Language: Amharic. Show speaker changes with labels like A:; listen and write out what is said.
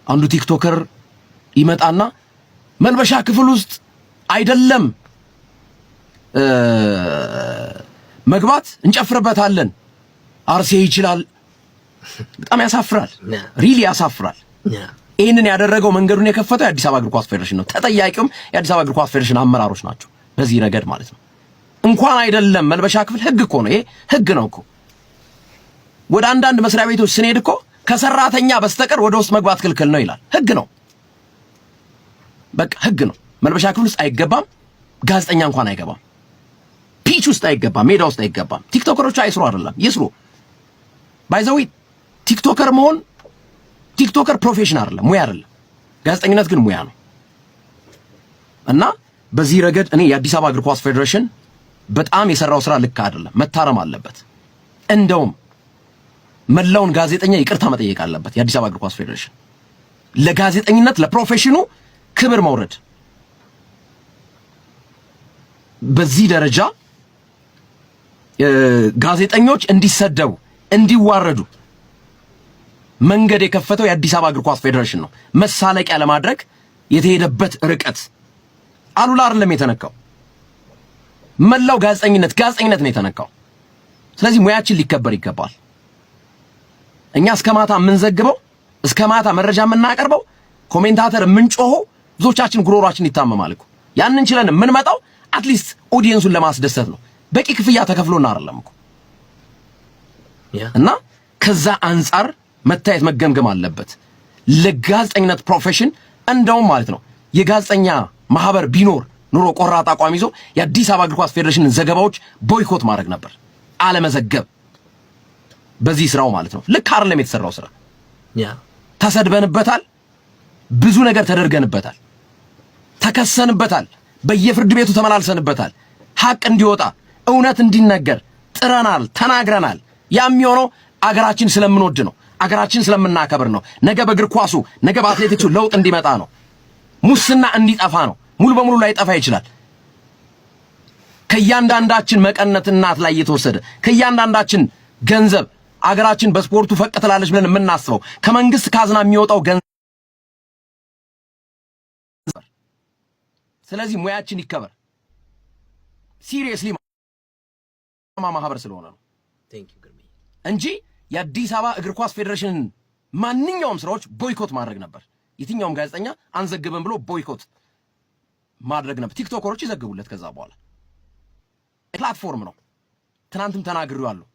A: አንዱ ቲክቶከር ይመጣና መልበሻ ክፍል ውስጥ አይደለም መግባት እንጨፍርበታለን አርሴ ይችላል። በጣም ያሳፍራል። ሪሊ ያሳፍራል። ይህንን ያደረገው መንገዱን የከፈተው የአዲስ አበባ እግር ኳስ ፌዴሬሽን ነው። ተጠያቂውም የአዲስ አበባ እግር ኳስ ፌዴሬሽን አመራሮች ናቸው በዚህ ረገድ ማለት ነው። እንኳን አይደለም መልበሻ ክፍል ህግ እኮ ነው። ይሄ ህግ ነው እኮ። ወደ አንዳንድ መስሪያ ቤቶች ስንሄድ እኮ ከሰራተኛ በስተቀር ወደ ውስጥ መግባት ክልክል ነው ይላል። ህግ ነው፣ በቃ ህግ ነው። መልበሻ ክፍል ውስጥ አይገባም። ጋዜጠኛ እንኳን አይገባም። ፒች ውስጥ አይገባም። ሜዳ ውስጥ አይገባም። ቲክቶከሮች አይስሩ አይደለም ይስሩ። ባይዘዊ ቲክቶከር መሆን ቲክቶከር ፕሮፌሽን አይደለም፣ ሙያ አይደለም። ጋዜጠኝነት ግን ሙያ ነው። እና በዚህ ረገድ እኔ የአዲስ አበባ እግር ኳስ ፌዴሬሽን በጣም የሰራው ስራ ልክ አይደለም፣ መታረም አለበት። እንደውም መላውን ጋዜጠኛ ይቅርታ መጠየቅ አለበት የአዲስ አበባ እግር ኳስ ፌዴሬሽን። ለጋዜጠኝነት ለፕሮፌሽኑ ክብር መውረድ በዚህ ደረጃ ጋዜጠኞች እንዲሰደቡ እንዲዋረዱ መንገድ የከፈተው የአዲስ አበባ እግር ኳስ ፌዴሬሽን ነው። መሳለቂያ ለማድረግ የተሄደበት ርቀት አሉላ አይደለም የተነካው፣ መላው ጋዜጠኝነት ነው የተነካው። ስለዚህ ሙያችን ሊከበር ይገባል። እኛ እስከ ማታ የምንዘግበው እስከ ማታ መረጃ የምናቀርበው ኮሜንታተር የምንጮኸው ብዙዎቻችን ጉሮሯችን ይታመማል እኮ። ያንን ችለን የምንመጣው አትሊስት ኦዲየንሱን ለማስደሰት ነው። በቂ ክፍያ ተከፍሎና አይደለም እኮ። እና ከዛ አንፃር መታየት መገምገም አለበት። ለጋዜጠኝነት ፕሮፌሽን እንደውም ማለት ነው የጋዜጠኛ ማህበር ቢኖር ኑሮ ቆራጥ አቋም ይዞ የአዲስ አበባ እግር ኳስ ፌዴሬሽንን ዘገባዎች ቦይኮት ማድረግ ነበር፣ አለመዘገብ በዚህ ስራው ማለት ነው። ልክ አይደለም የተሰራው ስራ። ተሰድበንበታል፣ ብዙ ነገር ተደርገንበታል፣ ተከሰንበታል፣ በየፍርድ ቤቱ ተመላልሰንበታል። ሐቅ እንዲወጣ እውነት እንዲነገር ጥረናል፣ ተናግረናል። ያ የሚሆነው አገራችን ስለምንወድ ነው፣ አገራችን ስለምናከብር ነው። ነገ በእግር ኳሱ ነገ በአትሌቲክሱ ለውጥ እንዲመጣ ነው። ሙስና እንዲጠፋ ነው። ሙሉ በሙሉ ላይ ጠፋ ይችላል። ከእያንዳንዳችን መቀነት እናት ላይ እየተወሰደ ከእያንዳንዳችን ገንዘብ አገራችን በስፖርቱ ፈቅ ትላለች ብለን የምናስበው ከመንግስት ካዝና የሚወጣው ገንዘብ። ስለዚህ ሙያችን ይከበር። ሲሪየስሊ ማህበር ስለሆነ ነው እንጂ የአዲስ አበባ እግር ኳስ ፌዴሬሽንን ማንኛውም ስራዎች ቦይኮት ማድረግ ነበር። የትኛውም ጋዜጠኛ አንዘግብም ብሎ ቦይኮት ማድረግ ነበር። ቲክቶከሮች ይዘግቡለት። ከዛ በኋላ ፕላትፎርም ነው። ትናንትም ተናግሬዋለሁ።